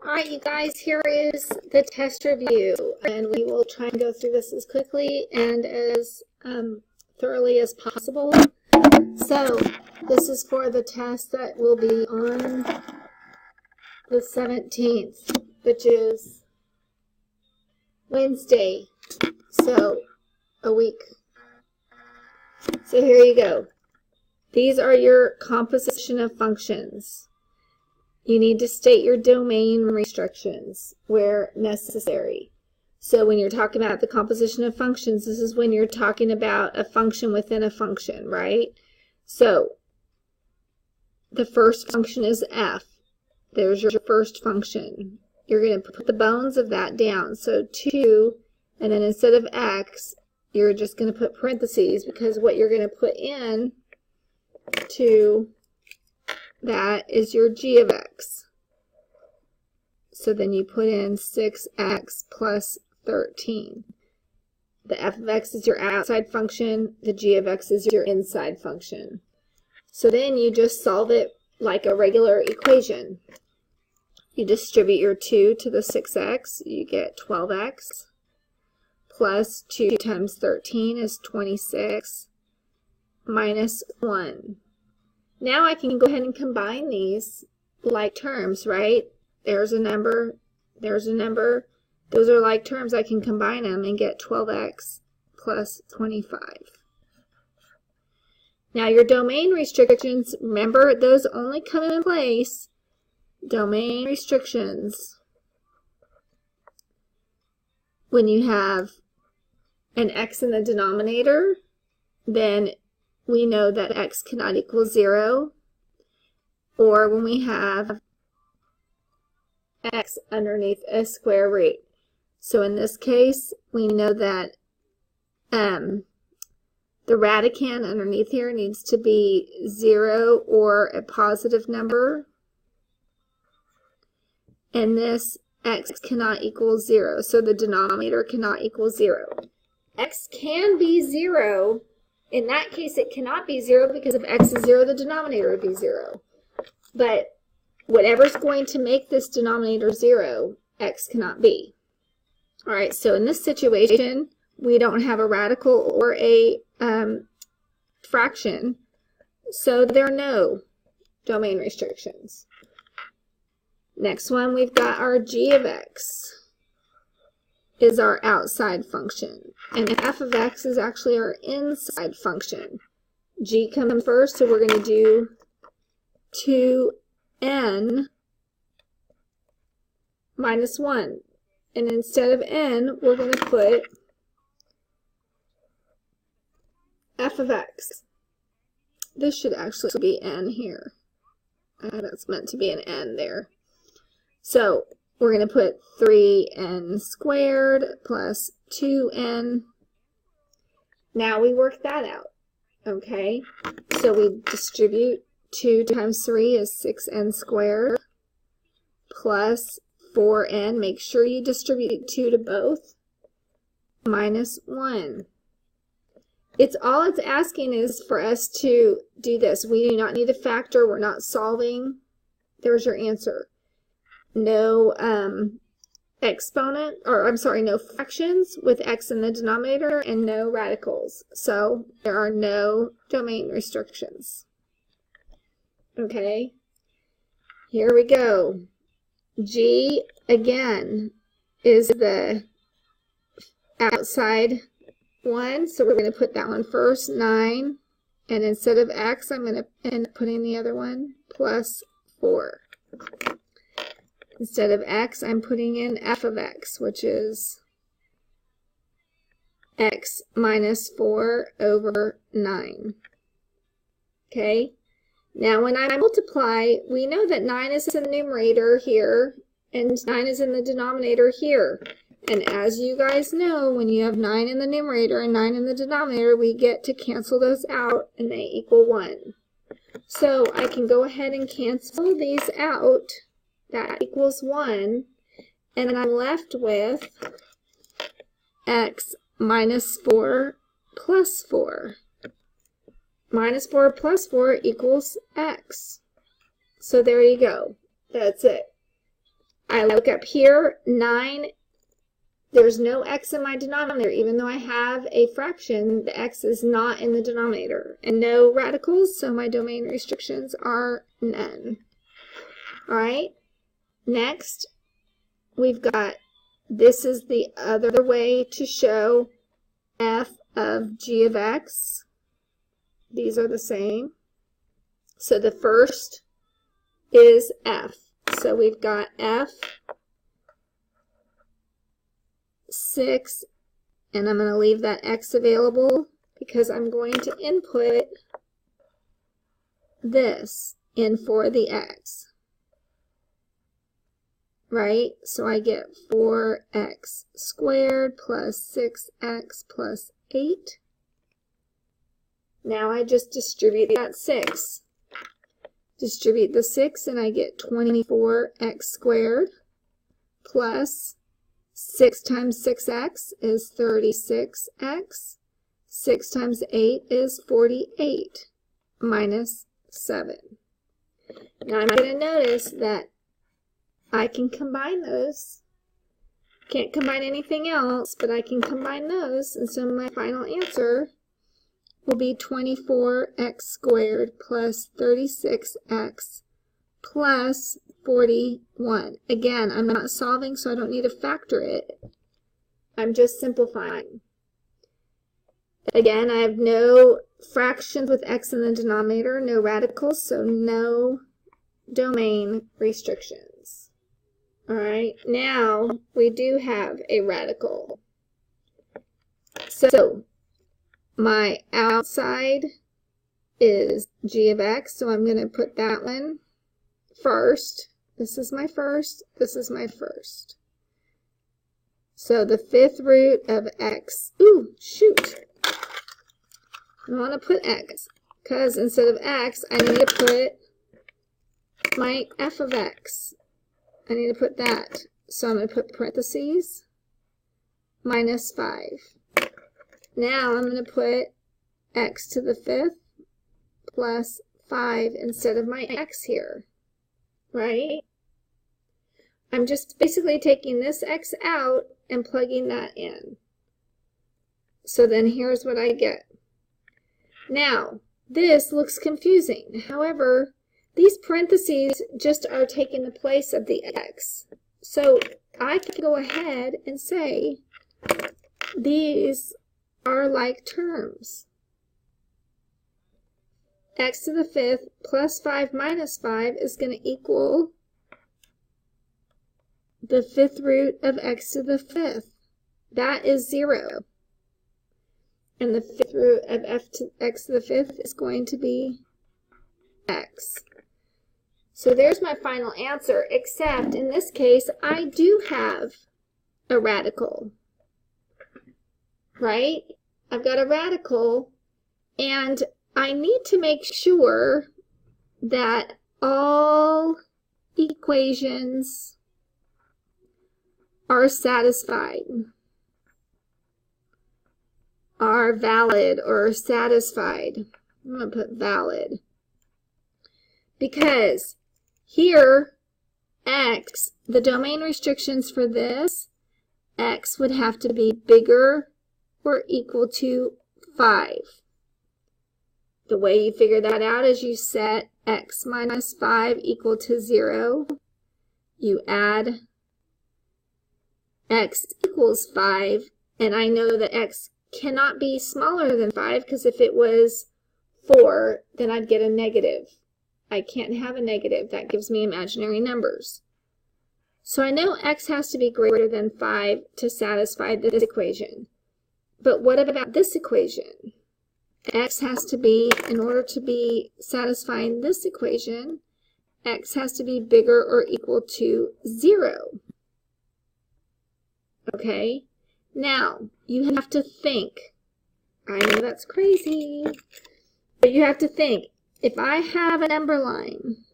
Alright, you guys, here is the test review, and we will try and go through this as quickly and as thoroughly as possible. So, this is for the test that will be on the 17th, which is Wednesday, so a week. So here you go. These are your composition of functions. You need to state your domain restrictions where necessary. So when you're talking about the composition of functions, this is when you're talking about a function within a function, right? So the first function is f. There's your first function. You're going to put the bones of that down. So 2, and then instead of x, you're just going to put parentheses, because what you're going to put in to that is your g of x. So then you put in 6x plus 13. The f of x is your outside function. The g of x is your inside function. So then you just solve it like a regular equation. You distribute your 2 to the 6x. You get 12x. Plus 2 times 13 is 26. Minus 1. Now I can go ahead and combine these like terms, right? There's a number, there's a number. Those are like terms. I can combine them and get 12x plus 25. Now your domain restrictions, remember, those only come in place, domain restrictions, when you have an x in the denominator, then we know that x cannot equal 0, or when we have x underneath a square root. So in this case, we know that the radicand underneath here needs to be 0 or a positive number, and this x cannot equal 0, so the denominator cannot equal 0. X can be 0. In that case, it cannot be 0, because if x is 0, the denominator would be 0. But whatever's going to make this denominator 0, x cannot be. All right, so in this situation, we don't have a radical or a fraction, so there are no domain restrictions. Next one, we've got our g of x is our outside function, and f of x is actually our inside function. G comes first, so we're going to do 2n minus 1. And instead of n, we're going to put f of x. This should actually be n here. That's meant to be an n there. So we're going to put 3n squared plus 2n. Now we work that out, okay? So we distribute 2 times 3 is 6n squared plus 4n. Make sure you distribute 2 to both. Minus 1. All it's asking is for us to do this. We do not need a factor. We're not solving. There's your answer. No exponent, or I'm sorry, no fractions with x in the denominator, and no radicals. So there are no domain restrictions. Okay, here we go. G, again, is the outside one, so we're going to put that one first, 9, and instead of x, I'm going to end up putting the other one, plus 4. Instead of x, I'm putting in f of x, which is x minus 4 over 9. Okay? Now, when I multiply, we know that 9 is in the numerator here, and 9 is in the denominator here. And as you guys know, when you have 9 in the numerator and 9 in the denominator, we get to cancel those out, and they equal 1. So I can go ahead and cancel these out. That equals 1, and then I'm left with x minus 4 plus 4. Minus 4 plus 4 equals x. So there you go. That's it. I look up here, 9, there's no x in my denominator. Even though I have a fraction, the x is not in the denominator. And no radicals, so my domain restrictions are none. All right, next, we've got, this is the other way to show f of g of x. These are the same. So the first is f. So we've got f 6, and I'm going to leave that x available because I'm going to input this in for the x. Right? So I get 4x squared plus 6x plus 8. Now I just distribute that 6. Distribute the 6 and I get 24x squared plus 6 times 6x is 36x. 6 times 8 is 48 minus 7. Now I'm going to notice that I can combine those. Can't combine anything else, but I can combine those. And so my final answer will be 24x squared plus 36x plus 41. Again, I'm not solving, so I don't need to factor it. I'm just simplifying. Again, I have no fractions with x in the denominator, no radicals, so no domain restrictions. All right, now we do have a radical. So my outside is g of x, so I'm going to put that one first. This is my first, this is my first. So the 5th root of x, ooh, shoot. I want to put x, because instead of x, I need to put my f of x. I need to put that. So I'm going to put parentheses, minus 5. Now I'm going to put x to the 5th plus 5 instead of my x here, right? I'm just basically taking this x out and plugging that in. So then here's what I get. Now, this looks confusing. However, these parentheses just are taking the place of the x. So I can go ahead and say these are like terms. X to the 5th plus 5 minus 5 is going to equal the 5th root of x to the 5th. That is 0. And the 5th root of x to the 5th is going to be x. So there's my final answer, except in this case, I do have a radical, right? I've got a radical, and I need to make sure that all equations are satisfied, are valid or satisfied. I'm going to put valid. Because here, x, the domain restrictions for this, x would have to be bigger or equal to 5. The way you figure that out is you set x minus 5 equal to 0. You add x equals 5, and I know that x cannot be smaller than 5, because if it was 4, then I'd get a negative. I can't have a negative. That gives me imaginary numbers. So I know x has to be greater than 5 to satisfy this equation. But what about this equation? X has to be, in order to be satisfying this equation, x has to be bigger or equal to 0. Okay? Now, you have to think. I know that's crazy, but you have to think. If I have a number line,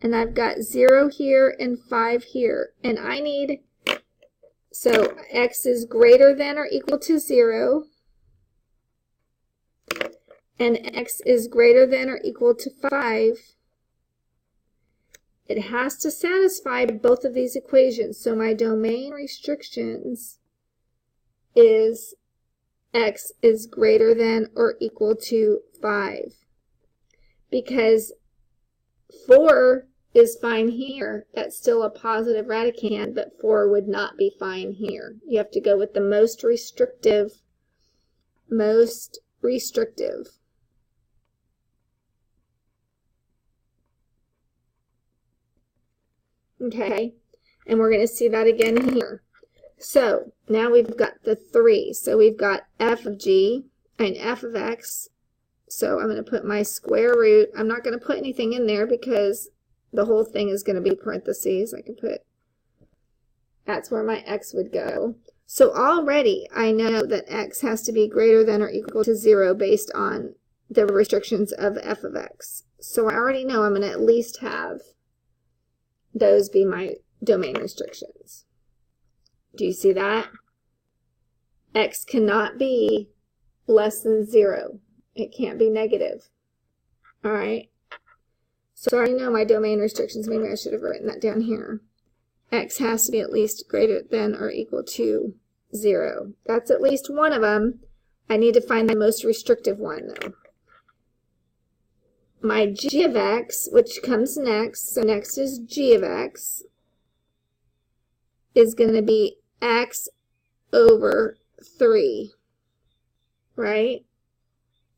and I've got 0 here and 5 here, and I need, so x is greater than or equal to 0, and x is greater than or equal to 5, it has to satisfy both of these equations. So my domain restrictions is x is greater than or equal to 5. Because 4 is fine here. That's still a positive radicand, but 4 would not be fine here. You have to go with the most restrictive. Okay, and we're going to see that again here. So now we've got the 3. So we've got f of g and f of x. So I'm going to put my square root. I'm not going to put anything in there because the whole thing is going to be parentheses. I can put, that's where my x would go. So already I know that x has to be greater than or equal to 0 based on the restrictions of f of x. So I already know I'm going to at least have those be my domain restrictions. Do you see that? X cannot be less than 0. It can't be negative. All right. So I already know my domain restrictions. Maybe I should have written that down here. X has to be at least greater than or equal to 0. That's at least one of them. I need to find the most restrictive one, though. My g of x, which comes next, so next is g of x, is going to be x over 3, right?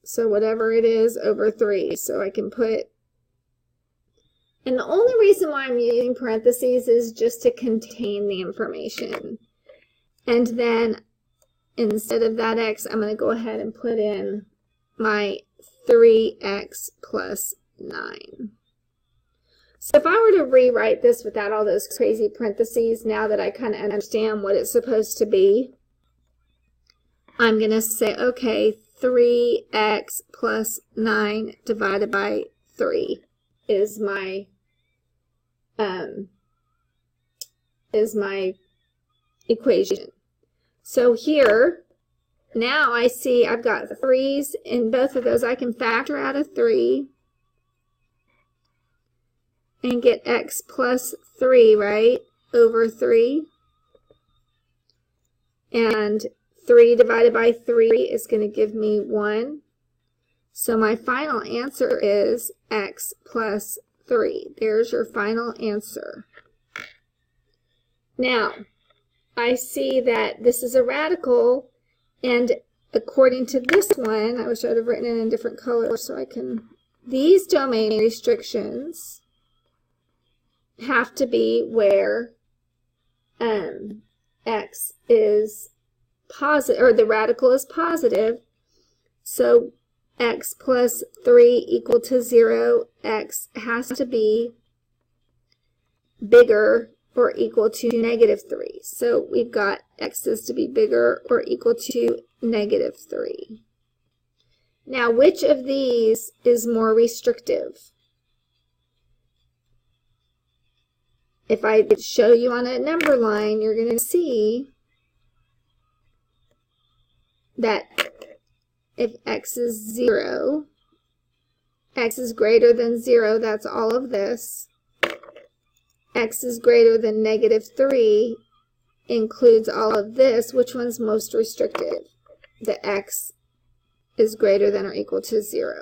So whatever it is over 3. So I can put, and the only reason why I'm using parentheses is just to contain the information. And then instead of that x, I'm going to go ahead and put in my 3x plus 9. So if I were to rewrite this without all those crazy parentheses, now that I kind of understand what it's supposed to be, I'm going to say, okay, 3x plus 9 divided by 3 is my equation. So here, now I see I've got 3's in both of those. I can factor out a 3 and get x plus 3, right, over 3. And 3 divided by 3 is going to give me 1. So my final answer is x plus 3. There's your final answer. Now, I see that this is a radical, and according to this one, I wish I would have written it in a different color so I can, these domain restrictions have to be where x is positive, or the radical is positive. So x plus 3 equal to 0, x has to be bigger or equal to negative 3. So we've got x is to be bigger or equal to negative 3. Now, which of these is more restrictive? If I show you on a number line, you're going to see that if x is 0, x is greater than 0, that's all of this. X is greater than negative 3 includes all of this. Which one's most restrictive? The x is greater than or equal to 0.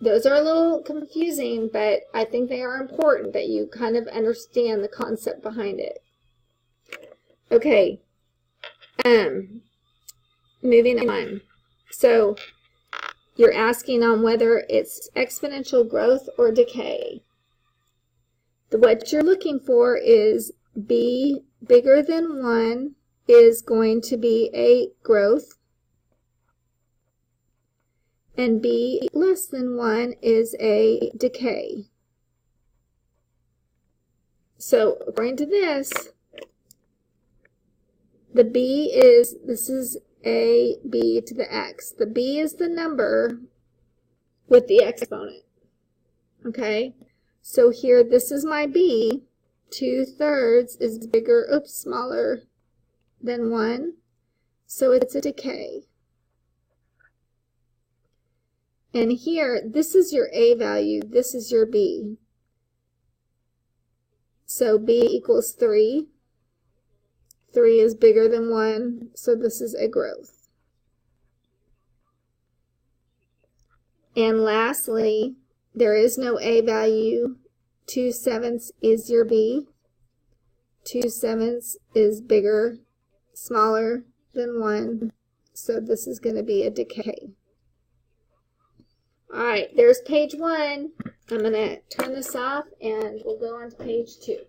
Those are a little confusing, but I think they are important that you kind of understand the concept behind it. Okay, moving on. So you're asking on whether it's exponential growth or decay. What you're looking for is b bigger than 1 is going to be a growth, and b less than 1 is a decay. So according to this, the b is, this is a b to the x. The b is the number with the exponent. Okay, so here this is my b. 2/3 is bigger, smaller than 1. So it's a decay. And here, this is your A value, this is your B. So B equals 3. 3 is bigger than 1, so this is a growth. And lastly, there is no A value. 2/7 is your B. 2/7 is bigger, smaller than 1, so this is going to be a decay. All right, there's page 1. I'm going to turn this off and we'll go on to page 2.